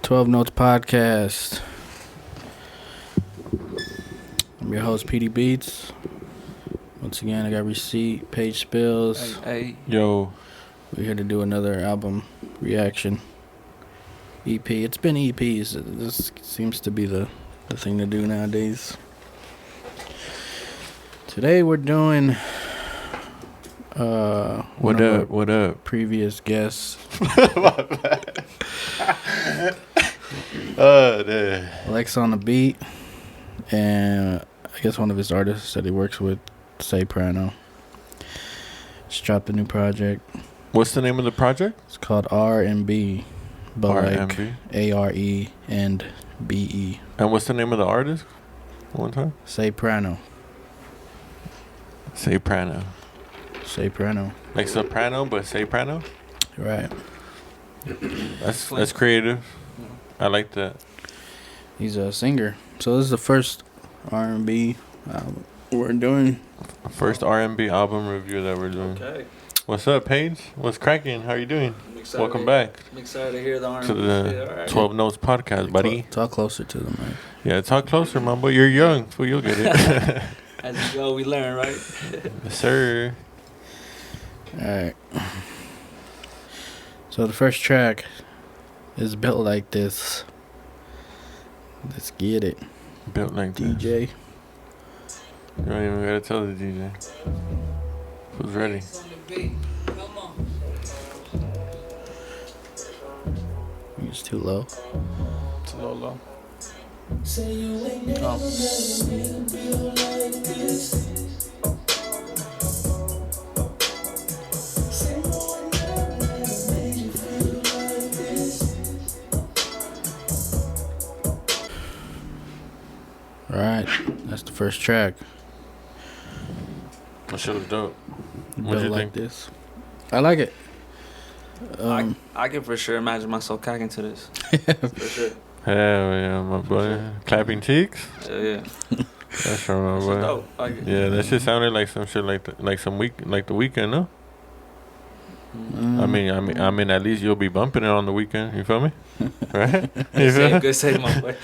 12 Notes Podcast. I'm your host, PD Beats. Once again, I got Receipt, Page Spills. Hey. Yo. We're here to do another album reaction. EP. It's been EPs. This seems to be the thing to do nowadays. Today we're doing What up? What up? previous guests. Lex on the beat, and I guess one of his artists that he works with, Prano. Just dropped a new project. What's the name of the project? It's called R&B, but R&B? like A-R-E and B-E. And what's the name of the artist? One time? Prano. Prano. Prano. Like soprano, but Prano? Right. That's creative. I like that. He's a singer. So this is the first R&B we're doing. First R&B album review that we're doing. Okay. What's up, Paige? What's cracking? How you doing? Welcome back I'm excited to hear the R&B. to the All right. 12 Notes Podcast, buddy. Talk closer to them, right? Yeah, talk closer, my boy. You're young, so you'll get it. As we go, we learn, right? Yes, sir. Alright. So the first track is Built Like This. Let's get it. Built like this. DJ. You don't even gotta tell the DJ. Who's ready? It's too low. It's a little low. Alright. That's the first track. That shit was dope. What'd Built you Like think? This. I like it. I can for sure imagine myself cacking to this. For sure. Hell yeah, my boy. Clapping cheeks? Yeah. That's right, my This is boy. dope. I like it. Yeah, that shit sounded like some shit like the weekend, no? I mean, at least you'll be bumping it on the weekend. You feel me? Right? You feel me? Good save, my boy.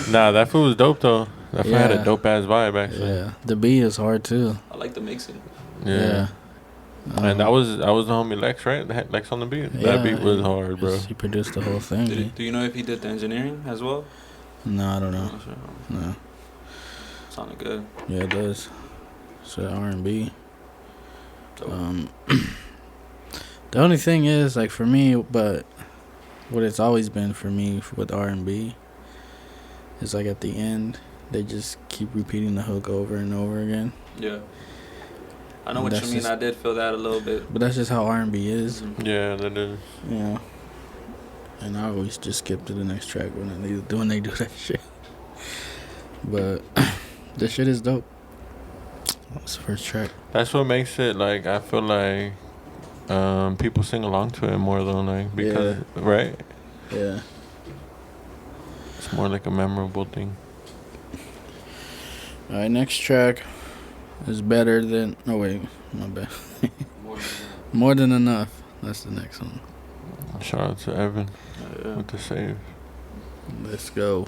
Nah, that food was dope though. That food had Yeah. a dope ass vibe actually. Yeah. The beat is hard too. I like the mixing. Yeah. And that was the homie Lex, right? Lex on the beat. Yeah, That beat was hard, bro. He produced the whole thing. Do you know if he did the engineering as well? No, I don't know. Not sure. No. Sounded good. Yeah, it does. So R&B. Dope. The only thing is, like, for me, but what it's always been for me with R&B is, like, at the end, they just keep repeating the hook over and over again. Yeah. I know And what that's you mean. just- I did feel that a little bit. But that's just how R&B is, Mhm. Yeah, that is. you know. And I always just skip to the next track when they do that shit. But this shit is dope. That's the first track. That's what makes it like I feel like people sing along to it more though, like because right? Yeah. It's more like a memorable thing. All right, next track is Better Than... Oh, wait. My bad. More Than Enough. That's the next one. Shout out to Evan Yeah. with the save. Let's go.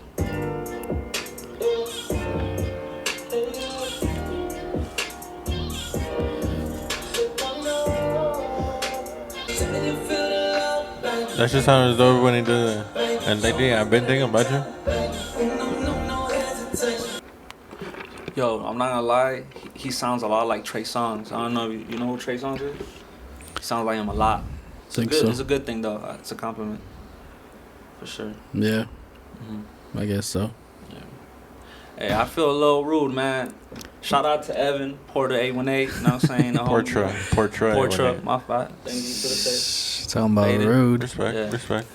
That just sounds dope when he did it. And lately I've been thinking about you. Yo, I'm not gonna lie. He sounds a lot like Trey Songz. I don't know if you know who Trey Songz is? He sounds like him a lot. Think so. It's a good thing, though. It's a compliment. For sure. Yeah, Mm-hmm. I guess so. Hey, I feel a little rude, man. Shout out to Evan, Porter 818. You know what I'm saying? The homie. Portrait. My fault. Thank you for the say. Talking about Made it. rude. Respect.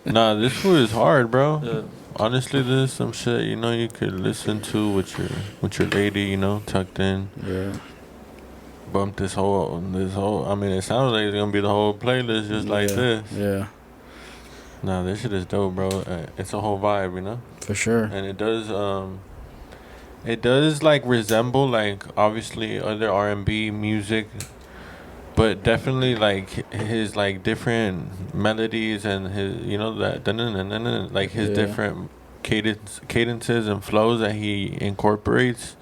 Nah, this food is hard, bro. Yeah. Honestly, this is some shit you could listen to with your lady, tucked in. Yeah. Bump this whole. I mean, it sounds like it's gonna be the whole playlist just like this. Yeah, Nah, this shit is dope, bro. It's a whole vibe, for sure. and it does like resemble like obviously other R&B music But definitely like his like different melodies and his that like his Yeah. different cadences and flows that he incorporates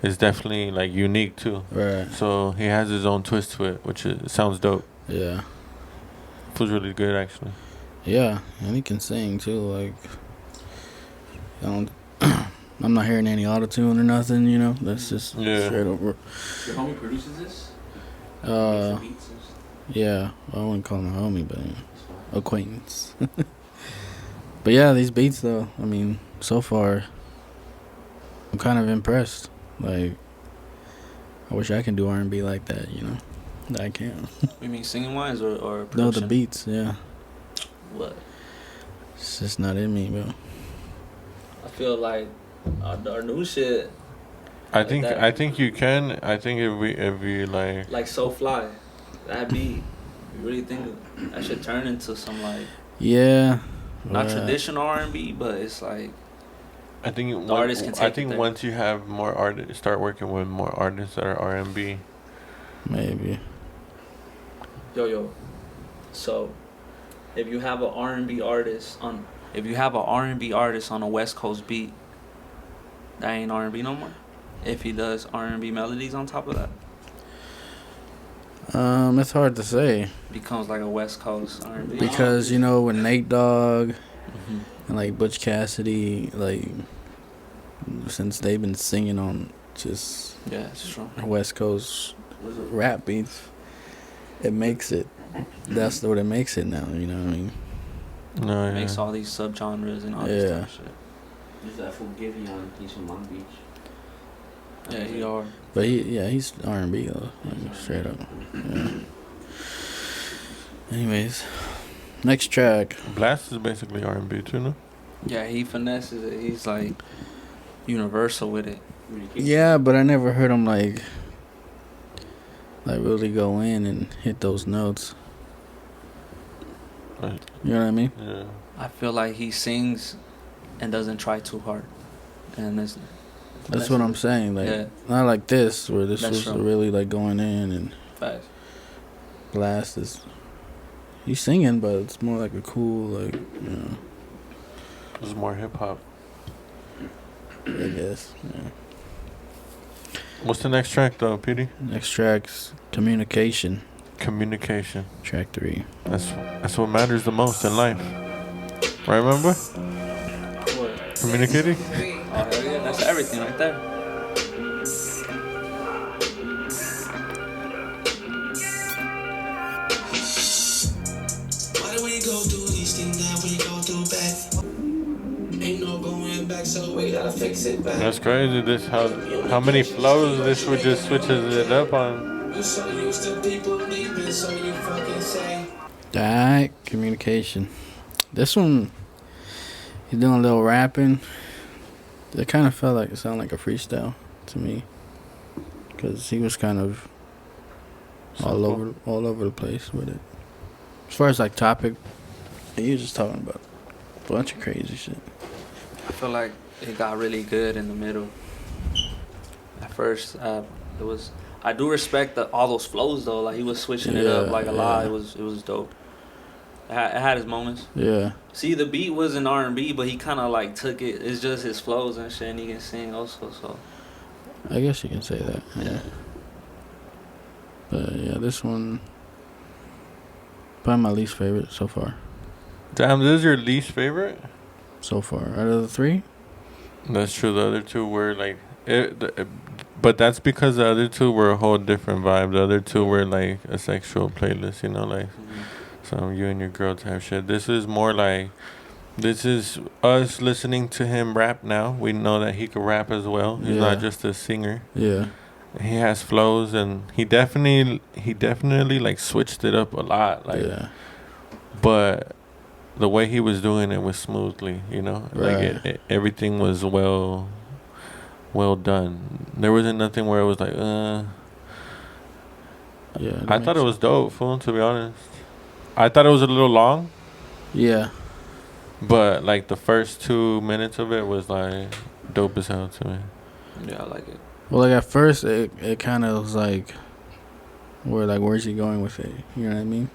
is definitely like unique too. Right. So he has his own twist to it, which sounds dope. Yeah. Feels really good actually. Yeah, and he can sing too. Like, I don't, I'm not hearing any auto tune or nothing. You know, that's just straight over. Your homie produces this? Uh, yeah, I wouldn't call him a homie, but acquaintance. But yeah, these beats though. I mean, so far, I'm kind of impressed. Like, I wish I can do R&B like that. You know, I can't. You mean singing wise or production? No, the beats. Yeah. What? It's just not in me, bro. I feel like our new shit. I think you can. I think if we like So Fly, that beat. You really think that should turn into some like not traditional R&B, but it's like I think the artist can take I think once you have more artists, start working with more artists that are R&B. Maybe. Yo. So, if you have an R&B artist on a West Coast beat, that ain't R&B no more. If he does R&B melodies on top of that, it's hard to say. Becomes like a West Coast R&B. Because when Nate Dogg and like Butch Cassidy, like since they've been singing on just it's true. West Coast rap beats, it makes it. That's what it makes it now. You know what I mean? No, It makes all these subgenres and all this type of shit. There's that fool Giveon. He's from Long Beach. Yeah, he are. But he's R&B though, like, straight up. Yeah. Anyways, next track. Blast is basically R&B too, no? Yeah, he finesses it. He's like universal with it. Yeah, but I never heard him like really go in and hit those notes. Right. You know what I mean? Yeah. I feel like he sings and doesn't try too hard, and that's what I'm saying. Like not like this, where this was really like going in and. Facts. Blast is. He's singing, but it's more like a cool, like, It's more hip hop. I guess. Yeah. What's the next track though, Petey? Next track's Communication. Communication. Track 3. That's what matters the most in life. Right, remember? What? Communicating? Oh, hell yeah, that's everything right there. Why do we go through these things that we go through back? Ain't no going back, so we gotta fix it back. That's crazy. This how many flows this would just switches it up on. We're so used to people leaving, so you fucking say. Alright, Communication. This one, he's doing a little rapping. It kind of felt like it sounded like a freestyle to me, because he was kind of all over the place with it. As far as like topic, he was just talking about a bunch of crazy shit. I feel like it got really good in the middle. At first, it was. I do respect all those flows though. Like he was switching it up like a lot. It was dope. It had his moments. Yeah. See, the beat wasn't R&B, but he kind of like took it. It's just his flows and shit, and he can sing also. So I guess you can say that. Yeah. But yeah, this one probably my least favorite so far. Damn, this is your least favorite? So far, out of the 3. That's true. The other 2 were like, but that's because the other 2 were a whole different vibe. The other 2 were like a sexual playlist, like some you and your girl type shit. This is more like, this is us listening to him rap now. We know that he could rap as well. He's not just a singer. Yeah. He has flows, and he definitely like switched it up a lot. Like, but the way he was doing it was smoothly, Right. Like everything was well done. There wasn't nothing where it was like, Yeah. I thought it was dope, fool, to be honest. I thought it was a little long. Yeah. But like the first 2 minutes of it was like dope as hell to me. yeah, I like it. Well, like at first, it kind of was like Where like where's he going with it? You know what I mean?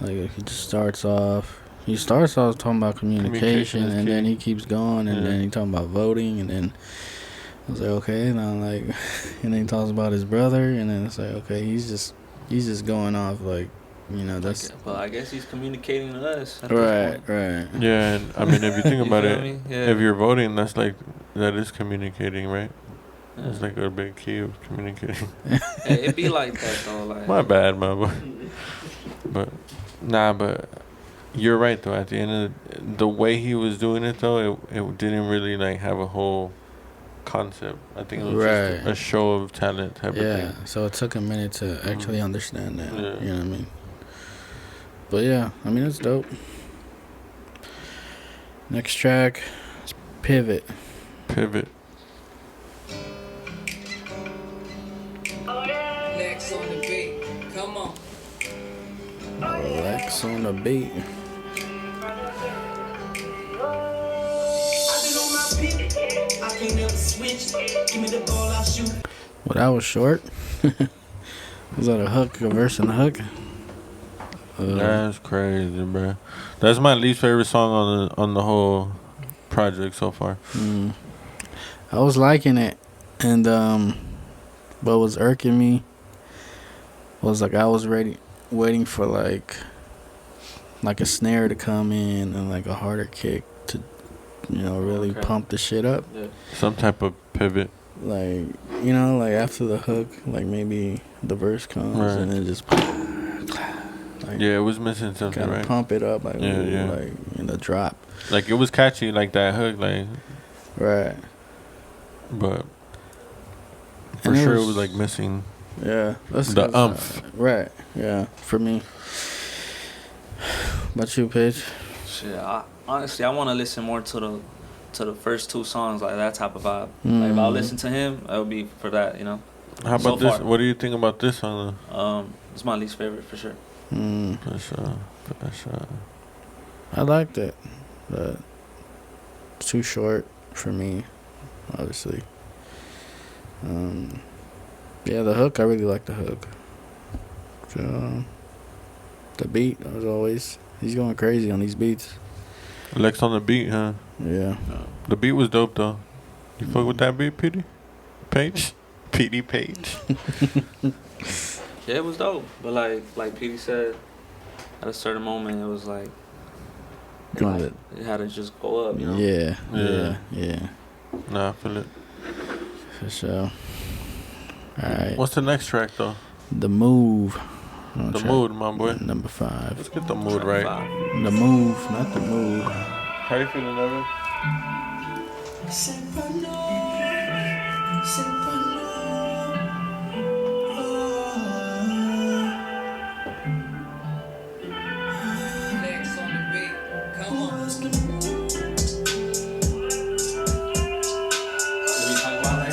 Like if he just starts off talking about communication, Communication is and then key. he keeps going, and Yeah. then he talking about voting, and then I was like, okay, and I'm like, and then he talks about his brother, and then it's like, okay, he's just going off like, that's Well, I guess he's communicating to us at right, this point. right. Yeah, and I mean, if you think You about feel it, me? Yeah. if you're voting, that is communicating, right? Yeah. It's like a big key of communicating. Hey, it be like that though. Like My bad, my boy. But but you're right though. At the end of the way he was doing it though, it didn't really like have a whole concept. I think it was Right. just a show of talent type of Yeah, thing. so it took a minute to actually understand that. Yeah. You know what I mean? But yeah, I mean, it's dope. Next track is Pivot. Pivot. Next on the beat, come on. Lex on the beat. I've been on my pivot. I can't never switch. Give me the ball, I'll shoot. Well, that was short. Was that a hook, a verse and a hook? That's crazy, bro. That's my least favorite song on the whole project so far. I was liking it, and what was irking me was like I was waiting for like a snare to come in and like a harder kick to, really Okay. pump the shit up. Yeah. Some type of pivot. Like, like after the hook, like maybe the verse comes Right. and then just like Yeah, it was missing something, kind of right? pump it up, like Yeah, ooh, yeah. like in the drop, Like it was catchy, like that hook, like, right? but for And sure it was like missing. yeah, that's The 'cause, umph. right? Yeah, for me. But you, Pitch? Shit, honestly, I want to listen more to the first two songs, like that type of vibe. Like if I listen to him, it would be for that, How So about this? far. What do you think about this song? It's my least favorite for sure. For sure. I liked it, but it's too short for me, obviously. Yeah, the hook, I really like the hook. So, the beat, as always, he's going crazy on these beats. Lex on the beat, huh? Yeah. The beat was dope though. You fuck with that beat, Petey? Page? Petey Page? Yeah, it was dope. But like Petey said, at a certain moment, it was like Going it had to just go up, Yeah. Nah, I feel it. For sure. Alright. What's the next track though? The Move. On The track Mood, my boy. Number 5. Let's get the mood right. The Move, not the Mood. How you feeling, Evan? Say Prano. Say Prano. Next on the beat, come on.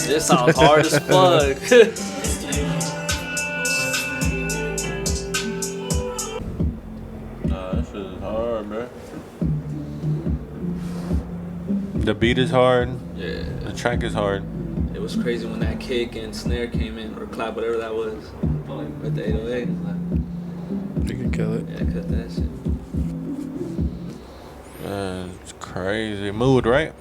This sounds hard as fuck. Nah, that shit is hard, bro. The beat is hard. Yeah, The track is hard. it was crazy when that kick and snare came in, or clap, whatever that was. With the 808. You can kill it. Yeah, cut that shit. It's crazy. Mood, right?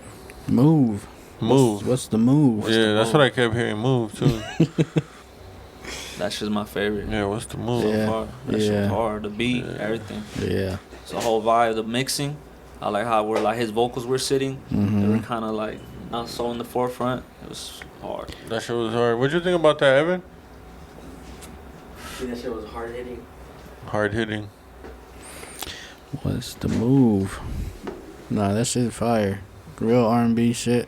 Move. Move. What's the move? Yeah, that's what I kept hearing. Move too. That shit's my favorite. Yeah, what's the move? Yeah. So far. That shit Yeah. was hard. The beat, everything. Yeah. It's the whole vibe, the mixing. I like how we're like his vocals were sitting. They were kind of like not so in the forefront. It was hard. That shit was hard. What'd you think about that, Evan? I think that shit was hard hitting. Hard hitting. What's the move? Nah, that shit fire. Real R&B shit.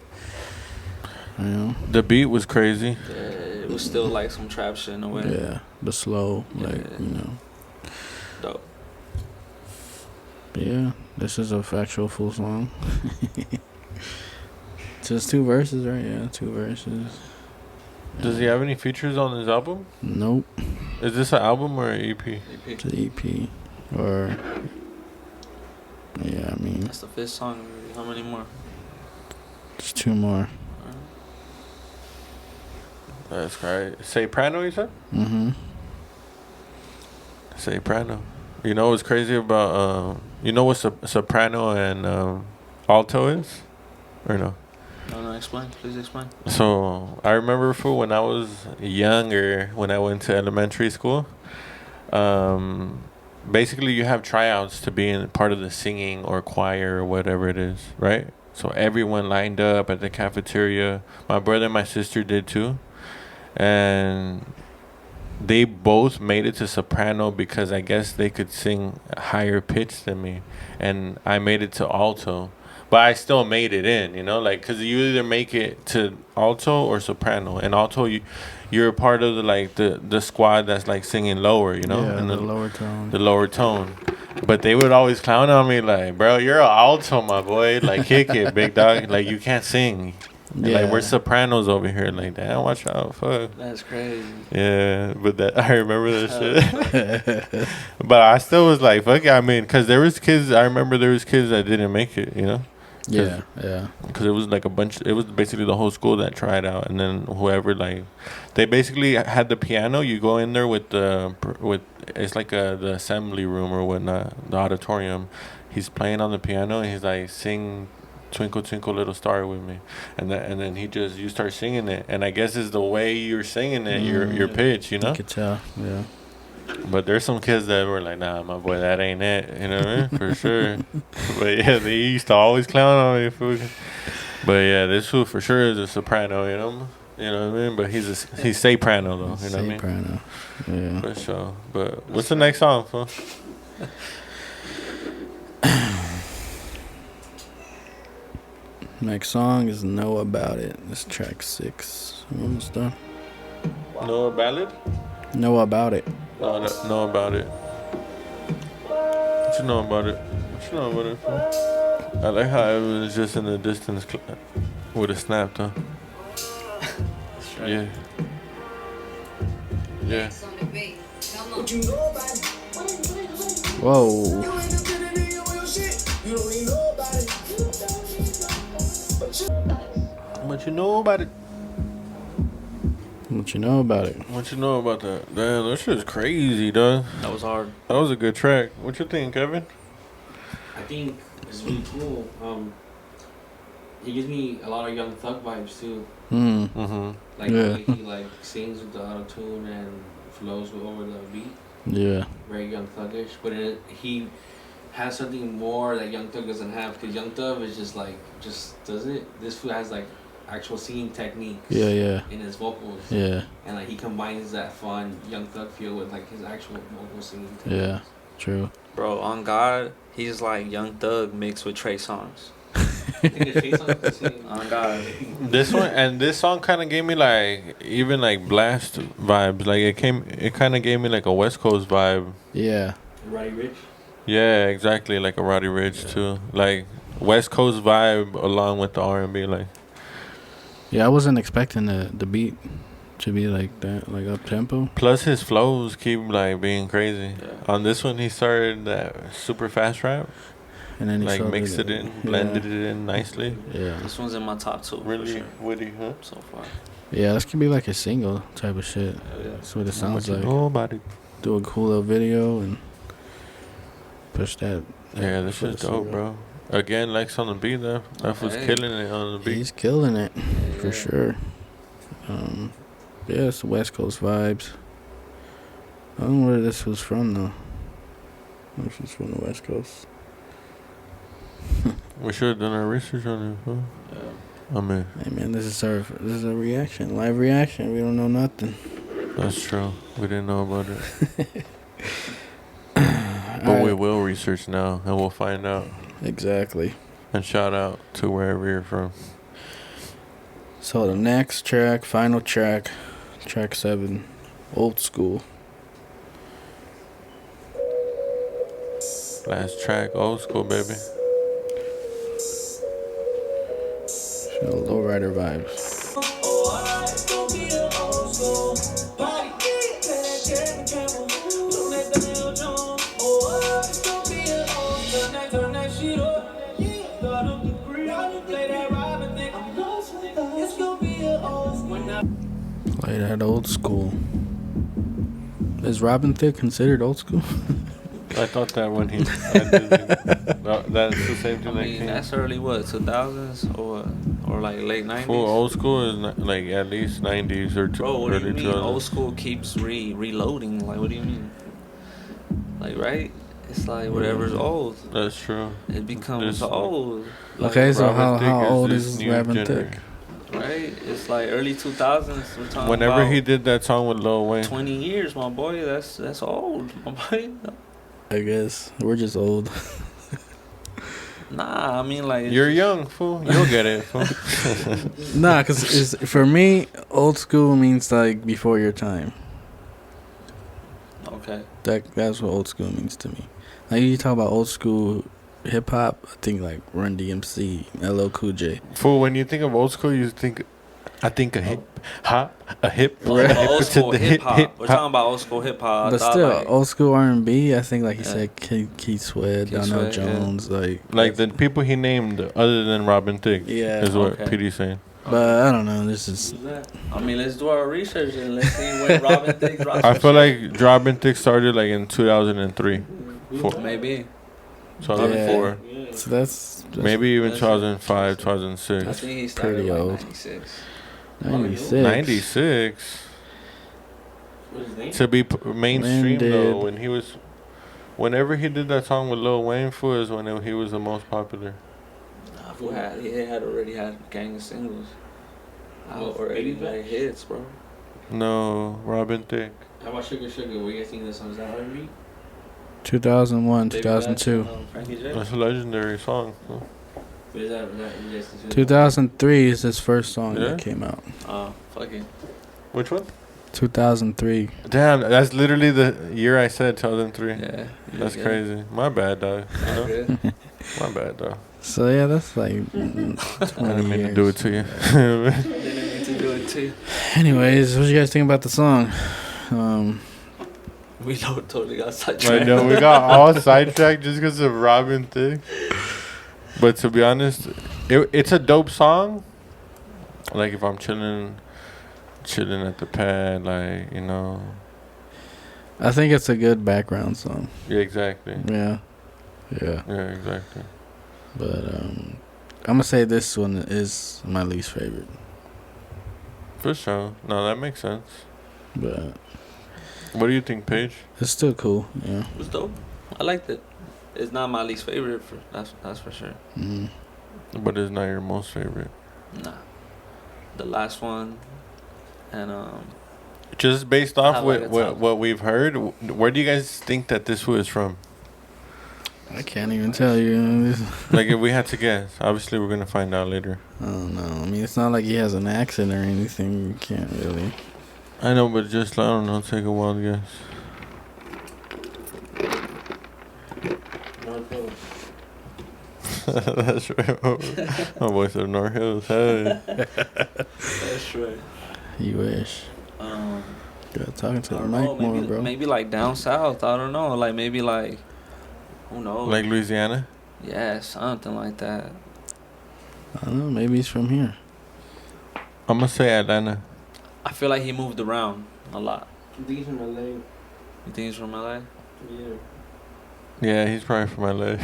You know? The beat was crazy. Yeah, it was still like some trap shit in a way. Yeah. The slow, like, Yeah. Dope. Yeah, this is a actual full song. Just 2 verses, right? Yeah, 2 verses. Does he have any features on his album? Nope. Is this an album or an E EP? It's an EP. Or, yeah, I mean, That's the 5th song. How many more? just 2 more. That's right. Say Prano, you said? Mm-hmm. Say Prano. You know what's crazy about you know what soprano and alto is, or no? No, explain. Please explain. So I remember for when I was younger, when I went to elementary school, um, basically you have tryouts to be in part of the singing or choir or whatever it is, right? So everyone lined up at the cafeteria. My brother and my sister did too, and they both made it to soprano because I guess they could sing higher pitch than me, and I made it to alto, but I still made it in, like because you either make it to alto or soprano. And alto, you're a part of the squad that's like singing lower, Yeah, and the lower tone. the lower tone. But they would always clown on me like, bro, you're an alto, my boy. Like, kick it, big dog. Like, you can't sing. And Yeah. like, we're sopranos over here. Like, damn, watch out, fuck. That's crazy. Yeah, but that I remember that shit. But I still was like, fuck it. I mean, because there was kids. I remember there was kids that didn't make it. Yeah. Because it was like a bunch. It was basically the whole school that tried out, and then whoever they basically had the piano. You go in there with it's like the assembly room or whatnot, the auditorium. He's playing on the piano and he's like, sing Twinkle Twinkle Little Star with me, and then you start singing it, and I guess it's the way you're singing it, your pitch, You could tell. Yeah. But there's some kids that were like, nah, my boy, that ain't it, you know what I mean? For sure. But yeah, they used to always clown on me, fool. But yeah, this fool for sure is a soprano, you know what I mean? But he's soprano though, you know what I mean? Soprano. Yeah. For sure. But what's the next song, fool? Next song is Know About It. This track 6. I'm almost done. No ballad? Know About It. No, know about it. What you know about it? What you know about it, fool? I like how it was just in the distance with a snap, though. Right. Yeah. Yeah. Whoa. What you know about it? What you know about it? What you know about that? Damn, that shit's crazy, dog. That was hard. That was a good track. What you think, Kevin? I think it's really cool. He gives me a lot of Young Thug vibes too. Mm-hmm. Like Yeah. the way he like sings with the auto tune and flows over the beat. Yeah. Very Young Thuggish, but he has something more that Young Thug doesn't have. Because Young Thug is just does it. This fool has like actual singing techniques. Yeah. In his vocals. Yeah. And like he combines that fun Young Thug feel with like his actual vocal singing techniques. Yeah. True. Bro, on God, he's like Young Thug mixed with Trey Songz. On God. This song kind of gave me like even like blast vibes. Like it kind of gave me like a West Coast vibe. Yeah. Roddy Ricch. Yeah, exactly, like a Roddy Ricch too. Like West Coast vibe along with the R&B. Like, Yeah, I wasn't expecting the beat to be like that, like up tempo. plus his flows keep like being crazy. Yeah. On this one, he started that super fast rap, And then he like started mixed it in, blended it in nicely. Yeah. This one's in my top 2 for Really sure. witty, huh? So far. Yeah, this could be like a single type of shit. Yeah. That's what it sounds What you like. know about it? Do a cool little video and push that. Yeah, this for is the dope, single. bro. Again, Lex on the beat though. That was Okay. killing it on the beat. He's killing it for Yeah. sure. Yeah, it's West Coast vibes. I don't know where this was from though. This was from the West Coast. We should have done our research on it, huh? Yeah. I mean, Hey man, this is a reaction, live reaction. We don't know nothing. that's true. We didn't know about it. But Alright. we will research now and we'll find out. Exactly. And shout out to wherever you're from. So the next track, final track, track 7, Old School. Last track, old school, baby. Lowrider vibes. Play that old school. Is Robin Thicke considered old school? I thought that when he, that's the same I thing that mean, came. that's early what 2000s or like late 90s. Full old school is like at least 90s or Bro, what do you early mean? 2000s. Old school keeps reloading. Like, what do you mean? Like, right? It's like whatever's old, That's true. it becomes This- old. Like, Okay, so Robin Thicke how old this is new Robin gener- Thicke? right? It's like early 2000s. We're talking Whenever about he did that song with Lil Wayne, 20 years, my boy. That's old, my boy. I guess we're just old. Nah, I mean like it's you're just- young, fool. You'll get it, fool. Nah, cause for me, old school means like before your time. Okay. That's what old school means to me. Like you talk about old school hip hop, I think like Run DMC, LL Cool J. Fool, when you think of old school, you think, I think a hip hop, a hip. Oh, Right. but old to school the hip hop. We're hop. talking about old school hip hop. But still, like, old school R&B, I think like he Yeah. said, Keith Sweat, Keith Donnell Sweat, yeah. Jones, Like the people he named other than Robin Thicke Yeah. is what Okay. PD's saying. But I don't know. This is I mean, let's do our research and let's see when Robin Thicke drops. I some feel shit. like Robin Thicke started like in 2003, Maybe. 2004, so that's maybe even that's- 2005, I 2006. think he started Pretty like old. 96. 96. 96 What's his name? to be mainstream When though. did- When he was, whenever he did that song with Lil Wayne, fool, is when he was the most popular. He had already had gang of singles. Well, Already Baby like hits, bro. No, Robin Thicke. How about Sugar Sugar? What you guys think of this song? Is that R&B? 2001, Baby 2002. Bash, Frankie J. That's a legendary song. Fool. What is that? You guys consider 2003 is his first song Yeah? that came out. Oh, fuck it. Which one? 2003. Damn, that's literally the year I said 2003. Yeah. That's yeah. crazy. My bad, dog. You All know? good. My bad, dog. So yeah, that's like I 20 didn't mean years. to do it to you. Didn't need to do it too. Anyways, what do you guys think about the song? We totally got sidetracked. I know we got all sidetracked just because of Robin Thicke. But to be honest, it's a dope song. Like if I'm chilling at the pad, like, you know. I think it's a good background song. Yeah, exactly. Yeah. Yeah, exactly. But I'm gonna say this one is my least favorite. For sure. No, that makes sense. But What do you think, Paige? it's still cool. Yeah. It was dope. I liked it. It's not my least favorite. That's for sure. Mm. But it's not your most favorite. Nah. The last one, and Just based off Have like a top. what we've heard, where do you guys think that this was from? I can't even tell you. Like, if we had to guess, obviously we're gonna find out later. I don't know. I mean, it's not like he has an accent or anything. You can't really. I know, but just I don't know, take a wild guess. North Hills. That's right. My boy said North Hills. Hey. that's right. You wish. Good talking to I the don't mic know, more, maybe, bro. maybe like down south. I don't know. Like maybe like, who knows? Like Louisiana. Yeah, something like that. I don't know. Maybe he's from here. I'm gonna say Atlanta. I feel like he moved around a lot. I think he's from LA. You think he's from LA? Yeah. Yeah, he's probably from LA.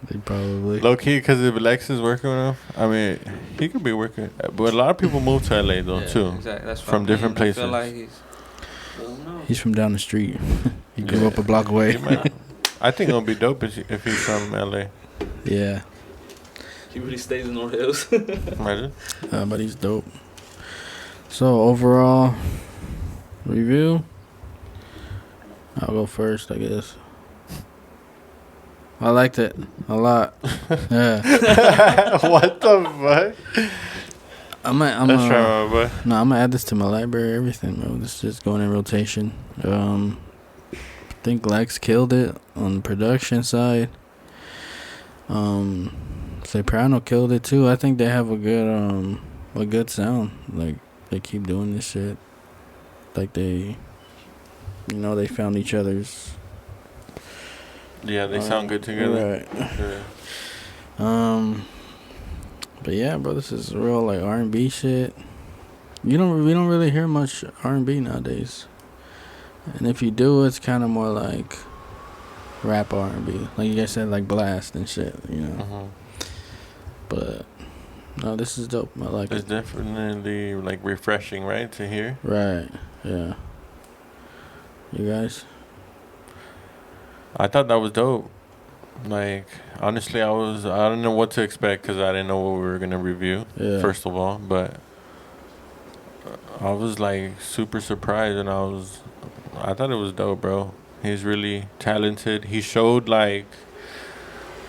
They probably. Low key, because if Lex is working with him, I mean, he could be working. But a lot of people move to LA though Yeah, too. Exactly. That's what From I mean. different I feel places. like he's. I don't know. He's from down the street. He grew Yeah. up a block away. He might- I think it'll be dope if he's from LA. Yeah. He really stays in North Hills. Imagine. But he's dope. So overall review, I'll go first, I guess. I liked it a lot. Yeah. What the fuck? I'm That's right, my boy. I'm gonna add this to my library. Everything, bro. This is just going in rotation. I think Lex killed it on the production side. Say Prano killed it too. I think they have a good sound. Like they keep doing this shit. Like they found each other's. Yeah, they sound good together. Right. Yeah. But yeah, bro, this is real like R&B shit. We don't really hear much R&B nowadays. And if you do, it's kind of more like rap R&B, like you guys said, like Blast and shit, you know. Mhm. But no, this is dope. I like It's it. definitely like refreshing, right, to hear. Right. Yeah. You guys. I thought that was dope. Like honestly, I don't know what to expect because I didn't know what we were gonna review. Yeah. First of all, but I was like super surprised, and I thought it was dope, bro. He's really talented. He showed like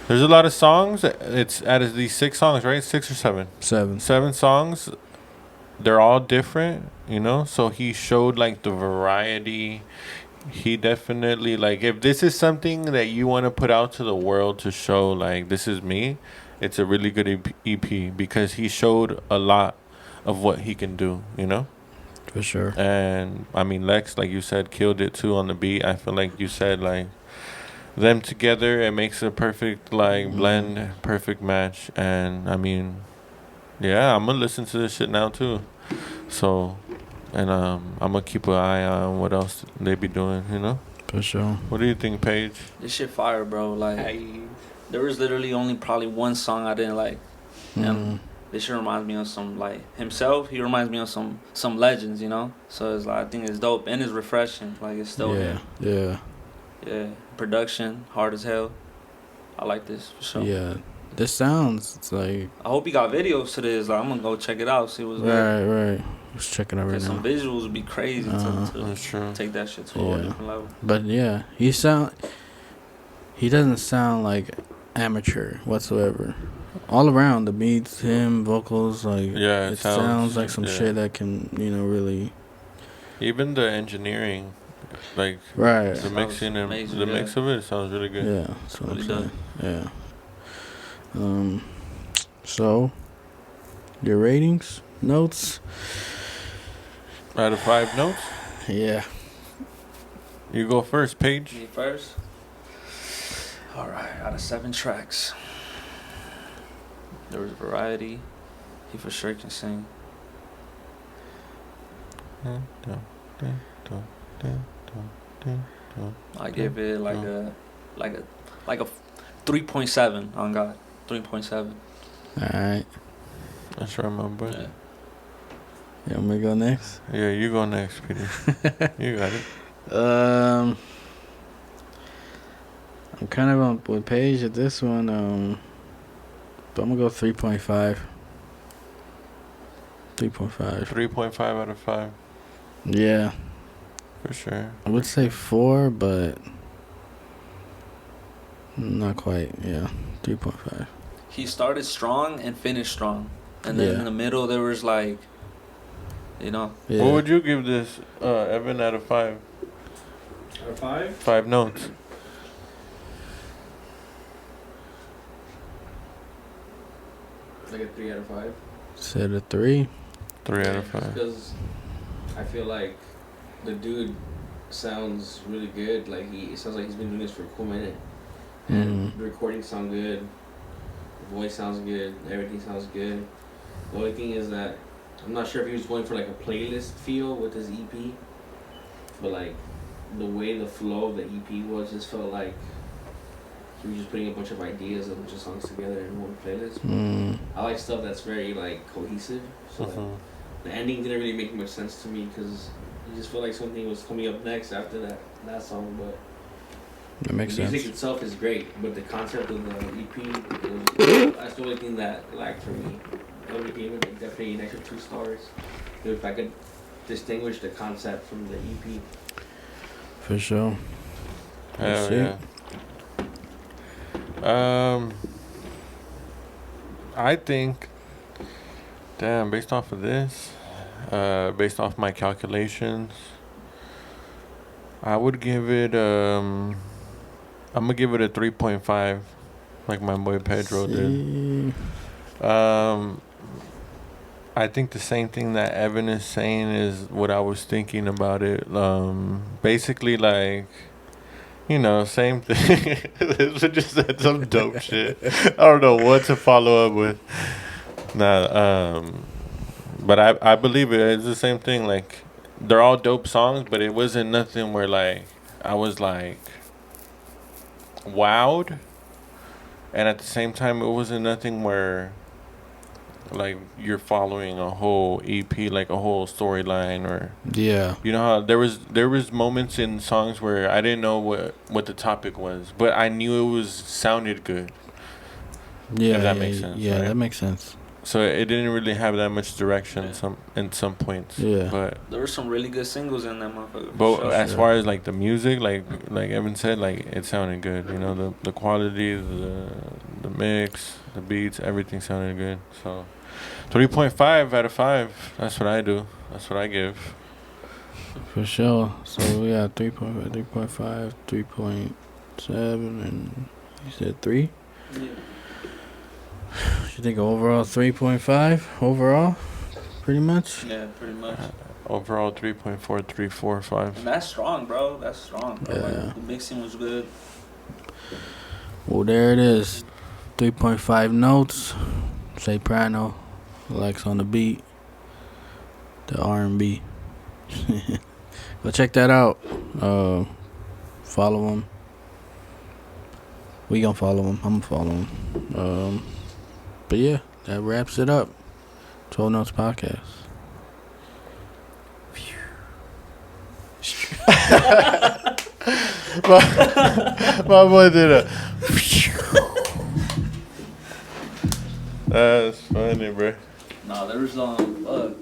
there's a lot of songs. It's out of these 6 songs, right? 6 or 7. 7. 7 songs. They're all different, you know. So he showed like the variety. He definitely like if this is something that you want to put out to the world to show like this is me, it's a really good EP because he showed a lot of what he can do, you know. For sure. And I mean Lex, like you said, killed it too on the beat. I feel like you said like them together, it makes a perfect like blend, perfect match. And I mean, yeah, I'm gonna listen to this shit now too. So, and I'm gonna keep an eye on what else they be doing. You know. For sure. What do you think, Paige? This shit fire, bro. Like, there was literally only probably one song I didn't like. And this shit reminds me of some, like, himself. He reminds me of some legends, you know? So it's like, I think it's dope and it's refreshing. Like, it's still Yeah. him. Yeah. Yeah. Production, hard as hell. I like this for sure. Yeah. This sounds. It's like. I hope he got videos to this. Like, I'm gonna go check it out, see what's good. Right. Let's check it out right Cause now. some visuals would be crazy to That's true. take that shit to a whole Yeah. different level. But yeah, he doesn't sound like amateur whatsoever. All around the beats, him, vocals, like Yeah, it sounds like some yeah. shit that can, really. Even the engineering, like Right. the mixing and amazing, the yeah. mix of it sounds really good. Yeah, that's what Really I'm saying. Yeah. So your ratings, notes. Out of 5 notes, Yeah. you go first, Paige. Me first. All right, out of 7 tracks, there was variety. He for sure can sing. I give it like a 3.7 on God. 3.7. All right. That's right, my boy. Yeah. You want me to go next? Yeah, you go next, Peter. You got it. I'm kind of on with Paige at this one. But I'm gonna go 3.5. 3.5. 3.5 out of 5. Yeah, For sure. I would say 4, but not quite. Yeah, 3.5. He started strong and finished strong, and then Yeah. in the middle there was like, you know, Yeah. What would you give this, Evan, out of 5? Out of 5? 5 notes. Like a 3 out of 5. Said a 3. 3 out of 5. Because I feel like the dude sounds really good. Like it sounds like he's been doing this for a cool minute. And the recordings sound good. The voice sounds good. Everything sounds good. The only thing is that I'm not sure if he was going for like a playlist feel with his EP. But like the way the flow of the EP was just felt like he was just putting a bunch of ideas and a bunch of songs together in one playlist. I like stuff that's very like cohesive. So like, the ending didn't really make much sense to me because I just felt like something was coming up next after that song. But That makes the music sense. itself is great, but the concept of the EP, that's the only thing that lacked for me. I would give it like definitely an extra 2 stars if I could distinguish the concept from the EP. For sure. Hell see. yeah. I think, damn, based off of this, based off my calculations, I would give it, I'm gonna give it a 3.5, like my boy Pedro did. I think the same thing that Evan is saying is what I was thinking about it. Basically, like, same thing. This was just said some dope shit. I don't know what to follow up with. Nah, but I believe it. It's the same thing. Like, they're all dope songs, but it wasn't nothing where like I was like wowed, and at the same time, it wasn't nothing where like you're following a whole EP, like a whole storyline, or Yeah. you know how there was moments in songs where I didn't know what the topic was, but I knew it was sounded good. Yeah. If that makes sense, Yeah, right? that makes sense. So it didn't really have that much direction Yeah. in some points. Yeah. But There were some really good singles in that motherfucker. but as sure. far as like the music, like Evan said, like it sounded good. You know, the quality, the mix, the beats, everything sounded good. So 3.5 out of 5. That's what I do. That's what I give. For sure. So we got 3.5, 3.5, 3.7, and you said 3? Yeah. You think overall 3.5 overall? Pretty much? Yeah, pretty much. Overall 3.4, 3, 4, 5. And that's strong, bro. That's strong, bro. Yeah. Like, the mixing was good. Well, there it is. 3.5 notes. Say Prano. Lex on the beat. The R&B. Go check that out. Follow him. We gonna follow him. I'm gonna follow him. But yeah, that wraps it up. 12 Notes Podcast. My boy did a. That's funny, bro. Nah, there was fuck.